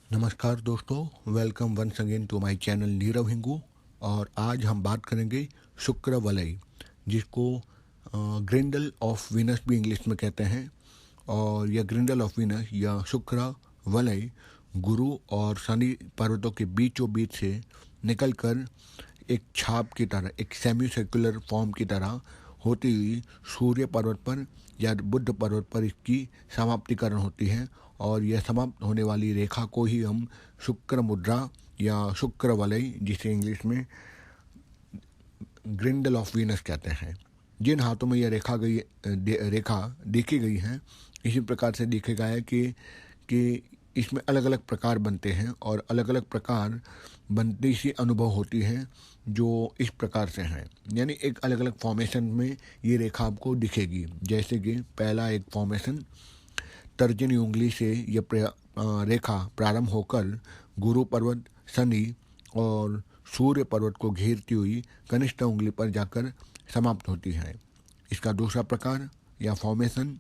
नमस्कार दोस्तों, welcome once again to my channel Nirav Hingu. और आज हम बात करेंगे शुक्र वलय, जिसको ग्रिंडल ऑफ वीनस भी इंग्लिश में कहते हैं। और यह ग्रिंडल ऑफ वीनस या शुक्र वलय गुरु और शनि पर्वतों के बीचों बीच से निकलकर एक छाप की तरह, एक सेमी सर्कुलर फॉर्म की तरह होती हुई सूर्य पर्वत पर या बुद्ध पर्वत पर इसकी समाप्तिकरण होती है। और यह समाप्त होने वाली रेखा को ही हम शुक्र मुद्रा या शुक्र वलय, जिसे इंग्लिश में ग्रिंडल ऑफ वीनस कहते हैं। जिन हाथों में यह रेखा देखी गई है, इसी प्रकार से देखा है कि इसमें अलग अलग प्रकार बनते हैं और अलग अलग प्रकार बनती सी अनुभव होती है जो इस प्रकार से हैं। यानी एक अलग अलग फॉर्मेशन में ये रेखा आपको दिखेगी। जैसे कि पहला एक फॉर्मेशन, तर्जनी उंगली से यह रेखा प्रारंभ होकर गुरु पर्वत, शनि और सूर्य पर्वत को घेरती हुई कनिष्ठ उंगली पर जाकर समाप्त होती है। इसका दूसरा प्रकार या फॉर्मेशन,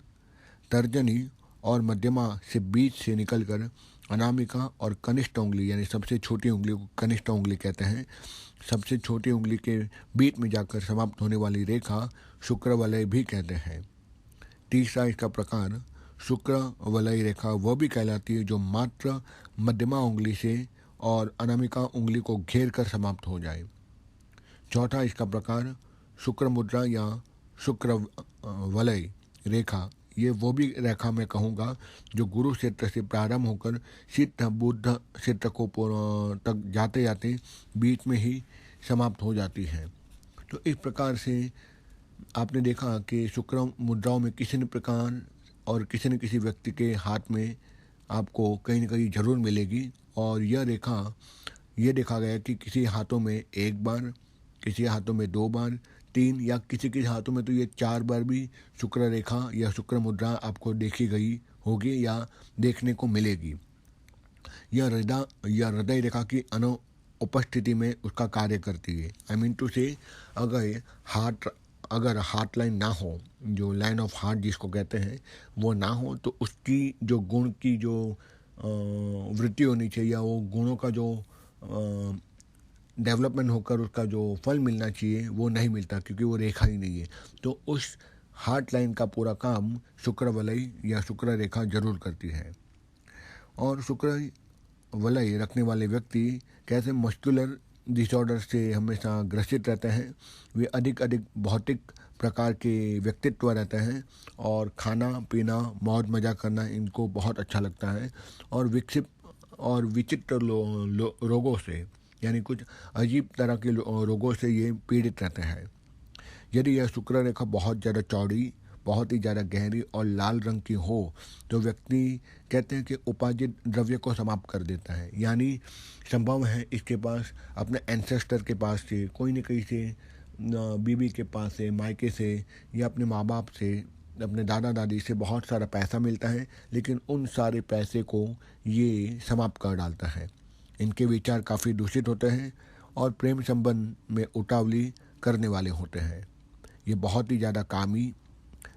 तर्जनी और मध्यमा से बीच से निकलकर अनामिका और कनिष्ठ उंगली यानी सबसे छोटी उंगली को कनिष्ठ उंगली कहते हैं, सबसे छोटी उंगली के बीच में जाकर समाप्त होने वाली रेखा शुक्र वलय भी कहते हैं। तीसरा इसका प्रकार शुक्र वलय रेखा वह भी कहलाती है जो मात्र मध्यमा उंगली से और अनामिका उंगली को घेर कर समाप्त हो जाए। चौथा इसका प्रकार शुक्र मुद्रा या शुक्र वलय रेखा, ये वो भी रेखा मैं कहूँगा जो गुरु क्षेत्र से प्रारंभ होकर सिद्ध बुद्ध क्षेत्र को तक जाते जाते बीच में ही समाप्त हो जाती है। तो इस प्रकार से आपने देखा कि शुक्र मुद्राओं में किसी न प्रकार और किसी न किसी व्यक्ति के हाथ में आपको कहीं न कहीं ज़रूर मिलेगी। और यह रेखा, ये देखा गया कि किसी हाथों में एक बार, किसी हाथों में दो बार, तीन या किसी के हाथों में तो ये चार बार भी शुक्र रेखा या शुक्र मुद्रा आपको देखी गई होगी या देखने को मिलेगी। यह हृदय रेखा की अनुपस्थिति में उसका कार्य करती है। आई मीन टू से, अगर हार्ट लाइन ना हो, जो लाइन ऑफ हार्ट जिसको कहते हैं वो ना हो, तो उसकी जो गुण की जो वृद्धि होनी चाहिए या वो गुणों का जो डेवलपमेंट होकर उसका जो फल मिलना चाहिए वो नहीं मिलता, क्योंकि वो रेखा ही नहीं है। तो उस हार्ट लाइन का पूरा काम शुक्र वलय या शुक्र रेखा जरूर करती है। और शुक्र वलय रखने वाले व्यक्ति कैसे मस्कुलर डिसऑर्डर से हमेशा ग्रसित रहते हैं। वे अधिक भौतिक प्रकार के व्यक्तित्व रहते हैं और खाना पीना मौज मजा करना इनको बहुत अच्छा लगता है। और विकसित और विचित्र रोगों से, यानी कुछ अजीब तरह के रोगों से ये पीड़ित रहते हैं। यदि यह शुक्र रेखा बहुत ज़्यादा चौड़ी, बहुत ही ज़्यादा गहरी और लाल रंग की हो तो व्यक्ति कहते हैं कि उपार्जित द्रव्य को समाप्त कर देता है। यानी संभव है इसके पास अपने एंसेस्टर के पास से, कोई न कहीं से, बीबी के पास से, मायके से या अपने माँ बाप से, अपने दादा दादी से बहुत सारा पैसा मिलता है, लेकिन उन सारे पैसे को ये समाप्त कर डालता है। इनके विचार काफ़ी दूषित होते हैं और प्रेम संबंध में उतावली करने वाले होते हैं। ये बहुत ही ज़्यादा कामी,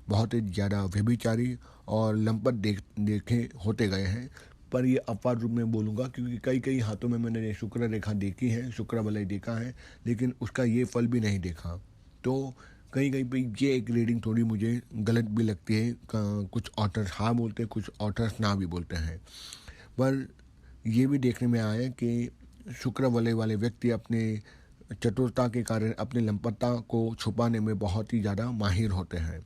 बहुत ही ज़्यादा व्यभिचारी और लंपट देखे होते गए हैं। पर ये अपवाद रूप में बोलूँगा, क्योंकि कई हाथों में मैंने शुक्र रेखा देखी है, शुक्र वलय देखा है, लेकिन उसका ये फल भी नहीं देखा। तो कहीं पे ये एक रीडिंग थोड़ी मुझे गलत भी लगती है। कुछ ऑथर्स हाँ बोलते हैं, कुछ ऑथर्स ना भी बोलते हैं। पर ये भी देखने में आया कि शुक्र वलय वाले व्यक्ति अपने चतुरता के कारण अपनी लंपटता को छुपाने में बहुत ही ज़्यादा माहिर होते हैं।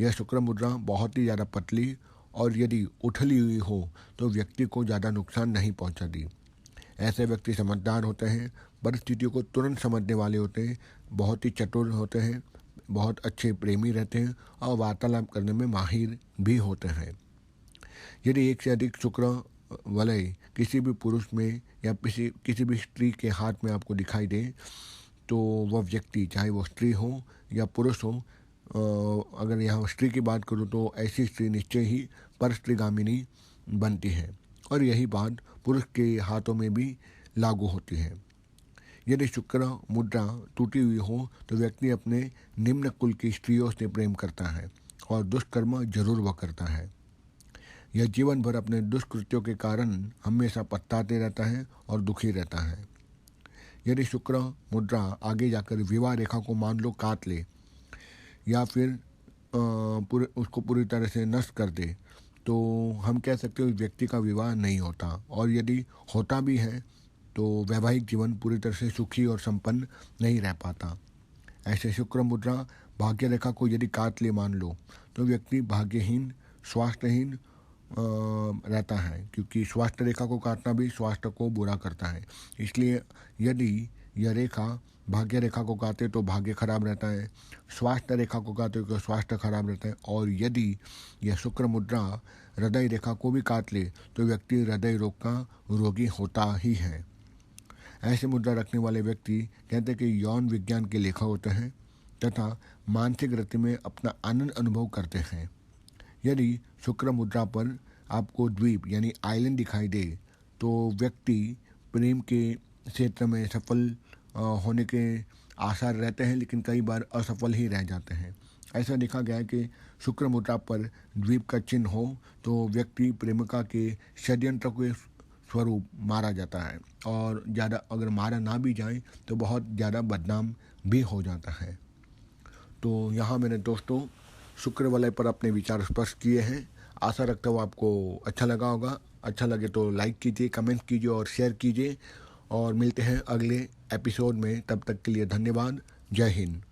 यह शुक्र मुद्रा बहुत ही ज़्यादा पतली और यदि उठली हुई हो तो व्यक्ति को ज़्यादा नुकसान नहीं पहुंचाती। ऐसे व्यक्ति समझदार होते हैं, परिस्थितियों को तुरंत समझने वाले होते हैं, बहुत ही चतुर होते हैं, बहुत अच्छे प्रेमी रहते हैं और वार्तालाप करने में माहिर भी होते हैं। यदि एक से अधिक शुक्र वलय किसी भी पुरुष में या किसी भी स्त्री के हाथ में आपको दिखाई दे तो वह व्यक्ति, चाहे वो स्त्री हो या पुरुष हो, अगर यहाँ स्त्री की बात करूँ तो ऐसी स्त्री निश्चय ही परस्त्रीगामिनी बनती है। और यही बात पुरुष के हाथों में भी लागू होती है। यदि शुक्र मुद्रा टूटी हुई हो तो व्यक्ति अपने निम्न कुल की स्त्रियों से प्रेम करता है और दुष्कर्म जरूर वह करता है। यह जीवन भर अपने दुष्कृत्यों के कारण हमेशा पछताते रहता है और दुखी रहता है। यदि शुक्र मुद्रा आगे जाकर विवाह रेखा को मान लो काट ले या फिर उसको पूरी तरह से नष्ट कर दे, तो हम कह सकते हैं उस व्यक्ति का विवाह नहीं होता, और यदि होता भी है तो वैवाहिक जीवन पूरी तरह से सुखी और संपन्न नहीं रह पाता। ऐसे शुक्र मुद्रा भाग्य रेखा को यदि काट ले मान लो, तो व्यक्ति भाग्यहीन, स्वास्थ्यहीन रहता है, क्योंकि स्वास्थ्य रेखा को काटना भी स्वास्थ्य को बुरा करता है। इसलिए यदि यह रेखा भाग्य रेखा को काटे तो भाग्य खराब रहता है, स्वास्थ्य रेखा को काटे तो स्वास्थ्य खराब रहता है, और यदि यह शुक्र मुद्रा हृदय रेखा को भी काट ले तो व्यक्ति हृदय रोग का रोगी होता ही है। ऐसे मुद्रा रखने वाले व्यक्ति कहते हैं कि यौन विज्ञान के लेखा होते हैं तथा मानसिक गति में अपना आनंद अनुभव करते हैं। यदि शुक्र मुद्रा पर आपको द्वीप यानी आइलैंड दिखाई दे तो व्यक्ति प्रेम के क्षेत्र में सफल होने के आसार रहते हैं, लेकिन कई बार असफल ही रह जाते हैं। ऐसा देखा गया है कि शुक्र मुद्रा पर द्वीप का चिन्ह हो तो व्यक्ति प्रेमिका के षड्यंत्र के स्वरूप मारा जाता है, और ज़्यादा अगर मारा ना भी जाए तो बहुत ज़्यादा बदनाम भी हो जाता है। तो यहाँ मेरे दोस्तों शुक्र वलय पर अपने विचार स्पष्ट किए हैं। आशा रखता हूँ आपको अच्छा लगा होगा। अच्छा लगे तो लाइक कीजिए, कमेंट कीजिए और शेयर कीजिए, और मिलते हैं अगले एपिसोड में। तब तक के लिए धन्यवाद। जय हिंद।